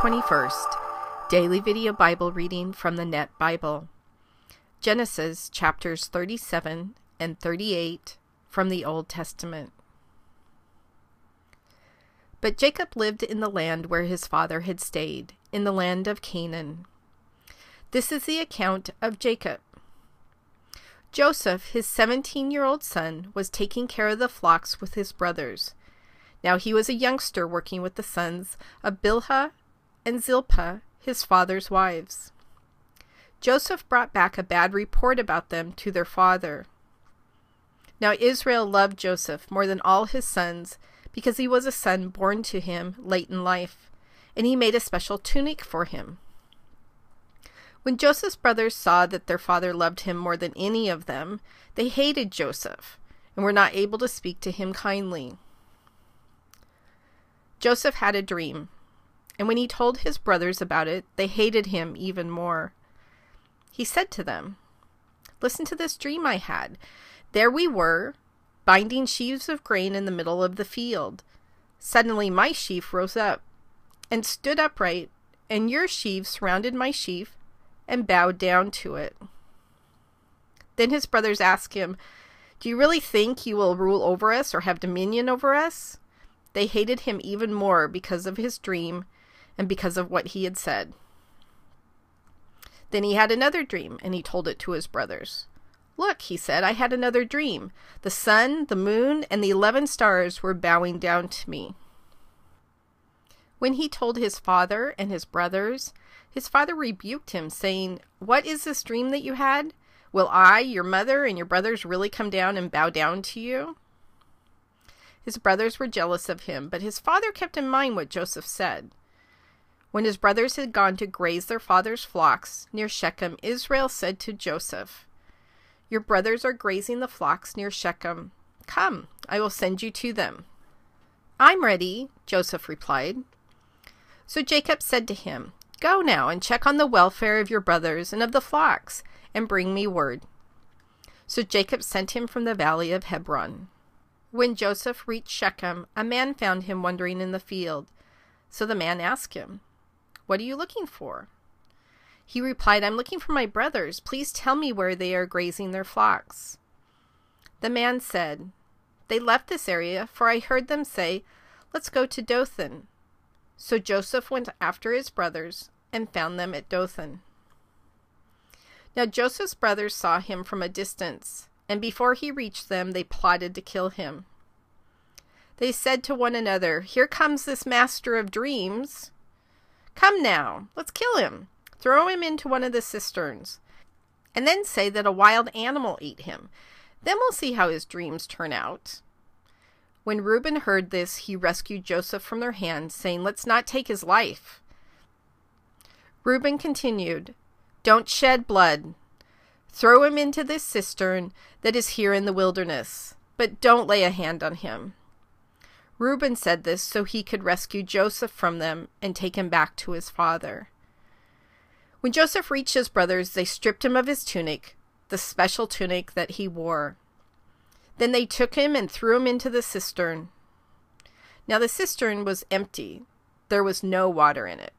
21st, Daily Video Bible Reading from the Net Bible. Genesis chapters 37 and 38 from the Old Testament. But Jacob lived in the land where his father had stayed, in the land of Canaan. This is the account of Jacob. Joseph, his 17-year-old son, was taking care of the flocks with his brothers. Now he was a youngster working with the sons of Bilhah and Zilpah, his father's wives. Joseph brought back a bad report about them to their father. Now Israel loved Joseph more than all his sons, because he was a son born to him late in life, and he made a special tunic for him. When Joseph's brothers saw that their father loved him more than any of them, they hated Joseph, and were not able to speak to him kindly. Joseph had a dream, and when he told his brothers about it, they hated him even more. He said to them, "Listen to this dream I had. There we were, binding sheaves of grain in the middle of the field. Suddenly my sheaf rose up and stood upright, and your sheaves surrounded my sheaf and bowed down to it." Then his brothers asked him, "Do you really think you will rule over us or have dominion over us?" They hated him even more because of his dream and because of what he had said. Then he had another dream, and he told it to his brothers. "Look," he said, "I had another dream. The sun, the moon, and the 11 stars were bowing down to me." When he told his father and his brothers, his father rebuked him, saying, "What is this dream that you had? Will I, your mother, and your brothers really come down and bow down to you?" His brothers were jealous of him, but his father kept in mind what Joseph said. When his brothers had gone to graze their father's flocks near Shechem, Israel said to Joseph, "Your brothers are grazing the flocks near Shechem. Come, I will send you to them." "I'm ready," Joseph replied. So Jacob said to him, "Go now and check on the welfare of your brothers and of the flocks, and bring me word." So Jacob sent him from the valley of Hebron. When Joseph reached Shechem, a man found him wandering in the field. So the man asked him, "What are you looking for?" He replied, "I'm looking for my brothers. Please tell me where they are grazing their flocks." The man said, "They left this area, for I heard them say, 'Let's go to Dothan.'" So Joseph went after his brothers and found them at Dothan. Now Joseph's brothers saw him from a distance, and before he reached them, they plotted to kill him. They said to one another, "Here comes this master of dreams. Come now, let's kill him. Throw him into one of the cisterns, and then say that a wild animal ate him. Then we'll see how his dreams turn out." When Reuben heard this, he rescued Joseph from their hands, saying, "Let's not take his life." Reuben continued, "Don't shed blood. Throw him into this cistern that is here in the wilderness, but don't lay a hand on him." Reuben said this so he could rescue Joseph from them and take him back to his father. When Joseph reached his brothers, they stripped him of his tunic, the special tunic that he wore. Then they took him and threw him into the cistern. Now the cistern was empty. There was no water in it.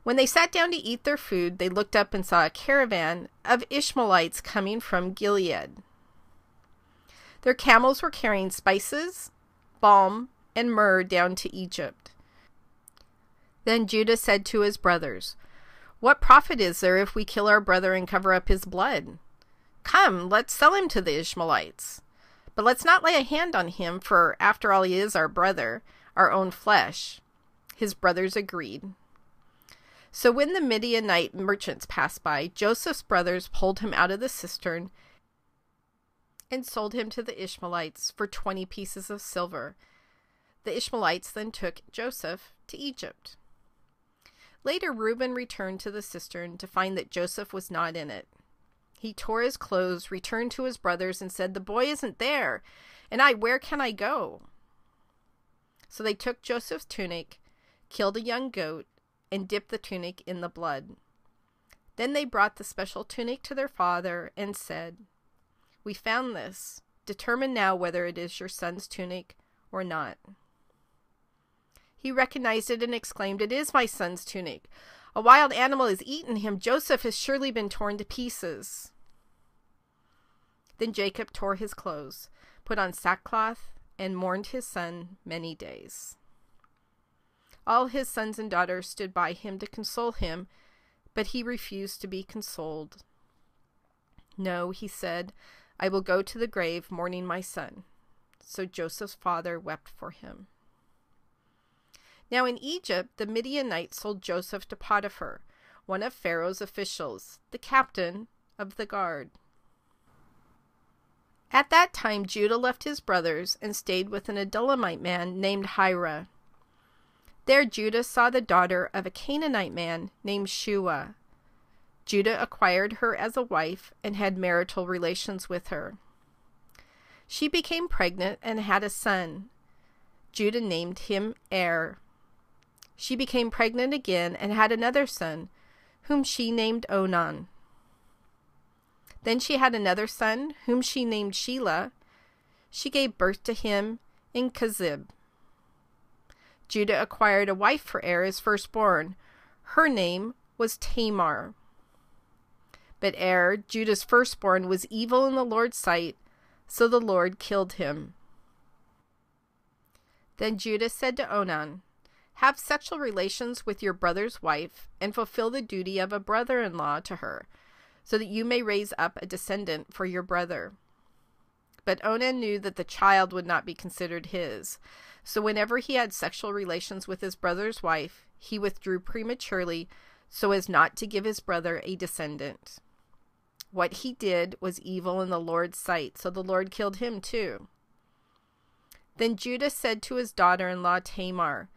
When they sat down to eat their food, they looked up and saw a caravan of Ishmaelites coming from Gilead. Their camels were carrying spices, balm, and myrrh down to Egypt. Then Judah said to his brothers, "What profit is there if we kill our brother and cover up his blood? Come, let's sell him to the Ishmaelites. But let's not lay a hand on him, for after all he is our brother, our own flesh." His brothers agreed. So when the Midianite merchants passed by, Joseph's brothers pulled him out of the cistern and sold him to the Ishmaelites for 20 pieces of silver. The Ishmaelites then took Joseph to Egypt. Later Reuben returned to the cistern to find that Joseph was not in it. He tore his clothes, returned to his brothers, and said, "The boy isn't there, and where can I go?" So they took Joseph's tunic, killed a young goat, and dipped the tunic in the blood. Then they brought the special tunic to their father and said, "We found this. Determine now whether it is your son's tunic or not." He recognized it and exclaimed, "It is my son's tunic. A wild animal has eaten him. Joseph has surely been torn to pieces." Then Jacob tore his clothes, put on sackcloth, and mourned his son many days. All his sons and daughters stood by him to console him, but he refused to be consoled. "No," he said, "I will go to the grave mourning my son." So Joseph's father wept for him. Now in Egypt, the Midianites sold Joseph to Potiphar, one of Pharaoh's officials, the captain of the guard. At that time, Judah left his brothers and stayed with an Adullamite man named Hira. There Judah saw the daughter of a Canaanite man named Shua. Judah acquired her as a wife and had marital relations with her. She became pregnant and had a son. Judah named him Er. She became pregnant again and had another son, whom she named Onan. Then she had another son, whom she named Shelah. She gave birth to him in Kezib. Judah acquired a wife for Er, his firstborn. Her name was Tamar. But Er, Judah's firstborn, was evil in the Lord's sight, so the Lord killed him. Then Judah said to Onan, "Have sexual relations with your brother's wife, and fulfill the duty of a brother-in-law to her, so that you may raise up a descendant for your brother." But Onan knew that the child would not be considered his, so whenever he had sexual relations with his brother's wife, he withdrew prematurely so as not to give his brother a descendant. What he did was evil in the Lord's sight, so the Lord killed him too. Then Judah said to his daughter-in-law Tamar,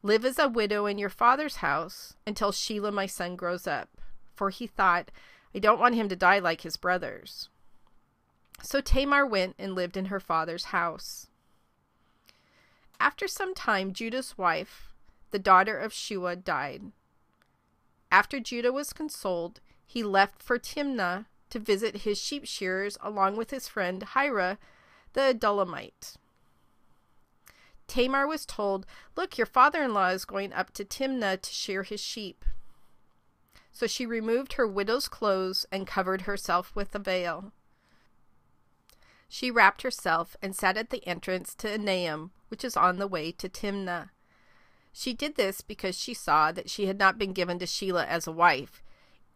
"Live as a widow in your father's house until Shelah my son grows up," for he thought, "I don't want him to die like his brothers." So Tamar went and lived in her father's house. After some time, Judah's wife, the daughter of Shua, died. After Judah was consoled, he left for Timnah to visit his sheep shearers along with his friend Hira, the Adullamite. Tamar was told, "Look, your father-in-law is going up to Timnah to shear his sheep." So she removed her widow's clothes and covered herself with a veil. She wrapped herself and sat at the entrance to Enaim, which is on the way to Timnah. She did this because she saw that she had not been given to Shelah as a wife,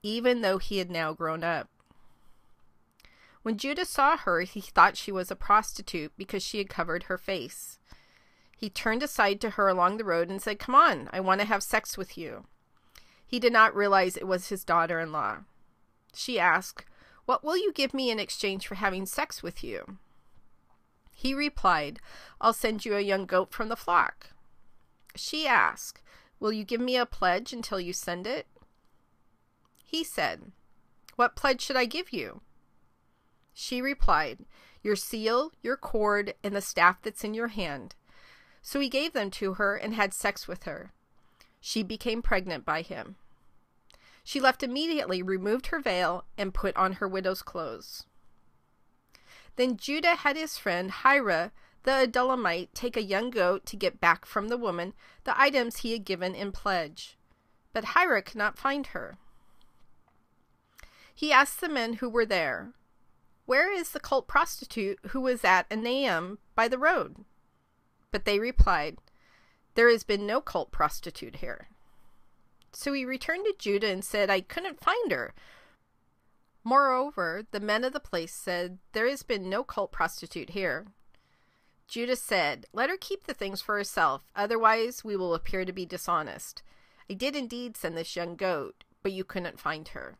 even though he had now grown up. When Judah saw her, he thought she was a prostitute because she had covered her face. He turned aside to her along the road and said, "Come on, I want to have sex with you." He did not realize it was his daughter-in-law. She asked, "What will you give me in exchange for having sex with you?" He replied, "I'll send you a young goat from the flock." She asked, "Will you give me a pledge until you send it?" He said, "What pledge should I give you?" She replied, "Your seal, your cord, and the staff that's in your hand." So he gave them to her and had sex with her. She became pregnant by him. She left immediately, removed her veil, and put on her widow's clothes. Then Judah had his friend Hira, the Adullamite, take a young goat to get back from the woman the items he had given in pledge. But Hira could not find her. He asked the men who were there, "Where is the cult prostitute who was at Enaim by the road?" But they replied, "There has been no cult prostitute here." So he returned to Judah and said, "I couldn't find her." Moreover, the men of the place said, "There has been no cult prostitute here." Judah said, "Let her keep the things for herself, otherwise we will appear to be dishonest. I did indeed send this young goat, but you couldn't find her."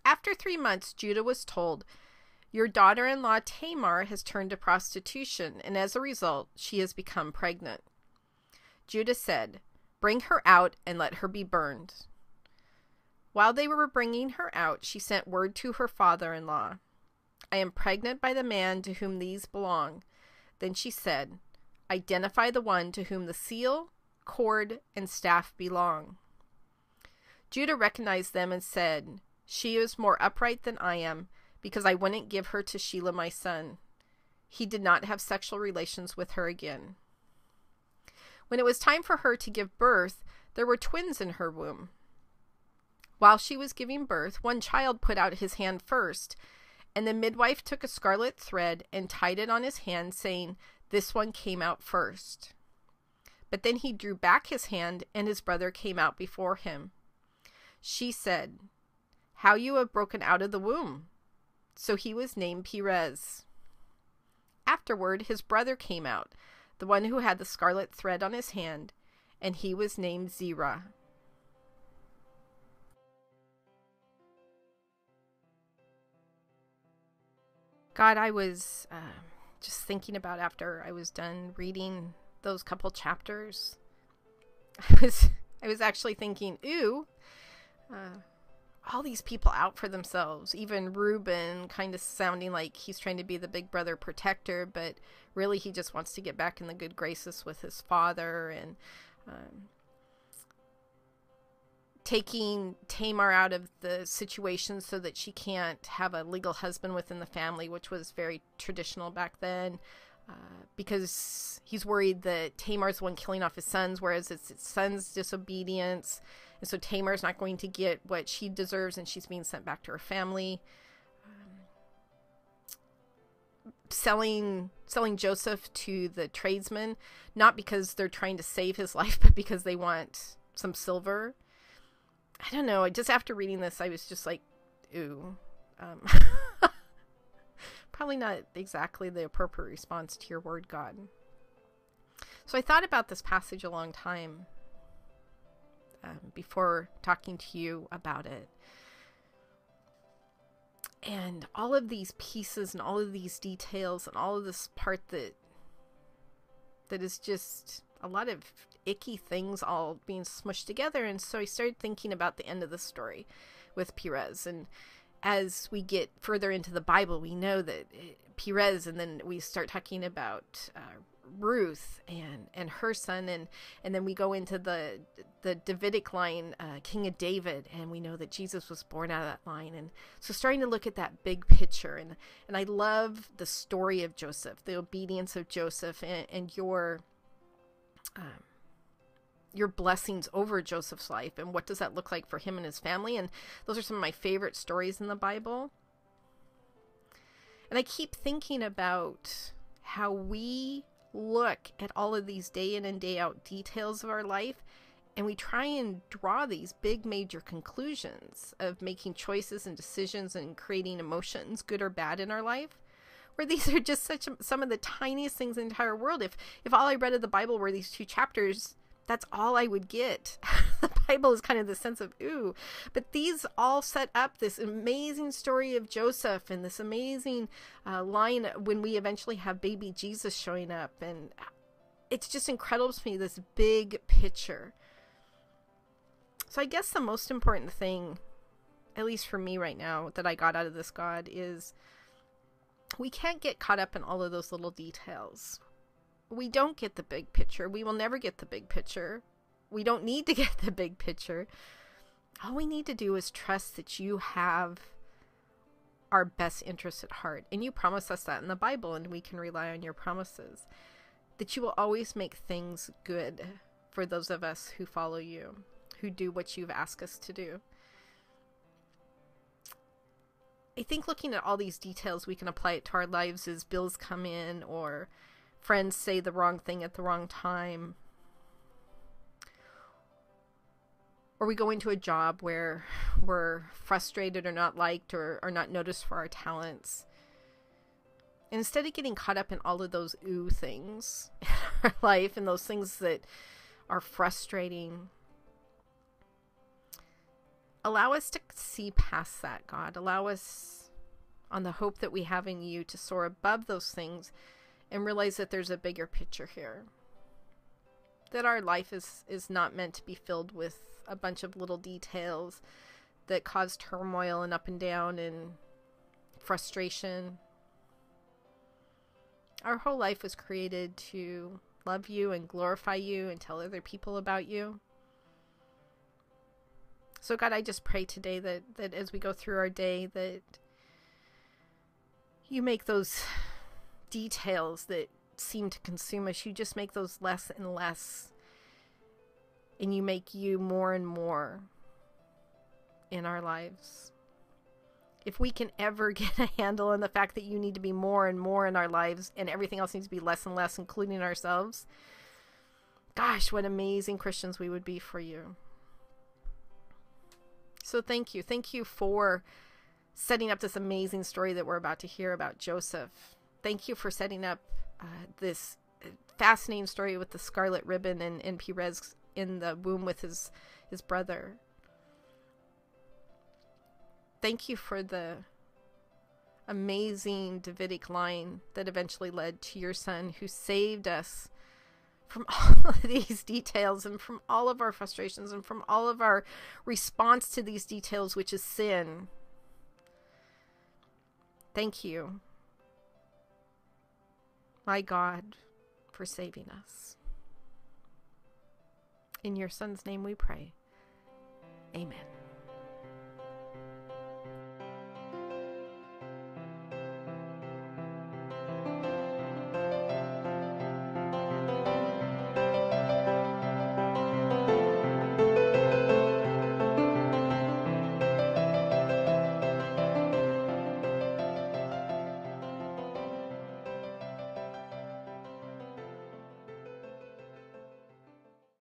After 3 months, Judah was told, "Your daughter-in-law Tamar has turned to prostitution, and as a result, she has become pregnant." Judah said, "Bring her out and let her be burned." While they were bringing her out, she sent word to her father-in-law, "I am pregnant by the man to whom these belong." Then she said, "Identify the one to whom the seal, cord, and staff belong." Judah recognized them and said, "She is more upright than I am, because I wouldn't give her to Shelah my son." He did not have sexual relations with her again. When it was time for her to give birth, there were twins in her womb. While she was giving birth, one child put out his hand first, and the midwife took a scarlet thread and tied it on his hand, saying, "This one came out first." But then he drew back his hand, and his brother came out before him. She said, "How you have broken out of the womb." So he was named Perez. Afterward, his brother came out, the one who had the scarlet thread on his hand, and he was named Zerah. God, I was just thinking about after I was done reading those couple chapters. I was actually thinking, ooh, all these people out for themselves. Even Reuben kind of sounding like he's trying to be the big brother protector, but really he just wants to get back in the good graces with his father, and taking Tamar out of the situation so that she can't have a legal husband within the family, which was very traditional back then, because he's worried that Tamar's the one killing off his sons, whereas it's his son's disobedience. And so Tamar's not going to get what she deserves, and she's being sent back to her family. Selling Joseph to the tradesmen, not because they're trying to save his life, but because they want some silver. I don't know. Just after reading this, I was just like, ooh. Probably not exactly the appropriate response to your word, God. So I thought about this passage a long time before talking to you about it. And all of these pieces and all of these details and all of this part that is just a lot of icky things all being smushed together. And so I started thinking about the end of the story with Perez. And as we get further into the Bible, we know that Perez, and then we start talking about Ruth and her son, and then we go into the Davidic line, King of David, and we know that Jesus was born out of that line. And so starting to look at that big picture, and I love the story of Joseph, the obedience of Joseph, and your blessings over Joseph's life, and what does that look like for him and his family. And those are some of my favorite stories in the Bible. And I keep thinking about how we look at all of these day in and day out details of our life, and we try and draw these big major conclusions of making choices and decisions and creating emotions, good or bad, in our life, where these are just some of the tiniest things in the entire world. If all I read of the Bible were these 2 chapters, that's all I would get. The Bible is kind of the sense of, ooh, but these all set up this amazing story of Joseph, and this amazing line when we eventually have baby Jesus showing up. And it's just incredible to me, this big picture. So I guess the most important thing, at least for me right now, that I got out of this, God, is we can't get caught up in all of those little details. We don't get the big picture. We will never get the big picture. We don't need to get the big picture. All we need to do is trust that you have our best interests at heart. And you promise us that in the Bible, and we can rely on your promises. That you will always make things good for those of us who follow you, who do what you've asked us to do. I think looking at all these details, we can apply it to our lives as bills come in, or friends say the wrong thing at the wrong time, or we go into a job where we're frustrated or not liked or not noticed for our talents. And instead of getting caught up in all of those ooh things in our life, and those things that are frustrating, allow us to see past that, God. Allow us, on the hope that we have in you, to soar above those things and realize that there's a bigger picture here. That our life is not meant to be filled with a bunch of little details that cause turmoil and up and down and frustration. Our whole life was created to love you and glorify you and tell other people about you. So God, I just pray today that as we go through our day, that you make those details that seem to consume us, you just make those less and less, and you make you more and more in our lives. If we can ever get a handle on the fact that you need to be more and more in our lives and everything else needs to be less and less, including ourselves, gosh, what amazing Christians we would be for you. So thank you. Thank you for setting up this amazing story that we're about to hear about Joseph. Thank you for setting up this fascinating story with the scarlet ribbon and Perez in the womb with his brother. Thank you for the amazing Davidic line that eventually led to your son, who saved us from all of these details and from all of our frustrations and from all of our response to these details, which is sin. Thank you, my God, for saving us. In your son's name we pray. Amen.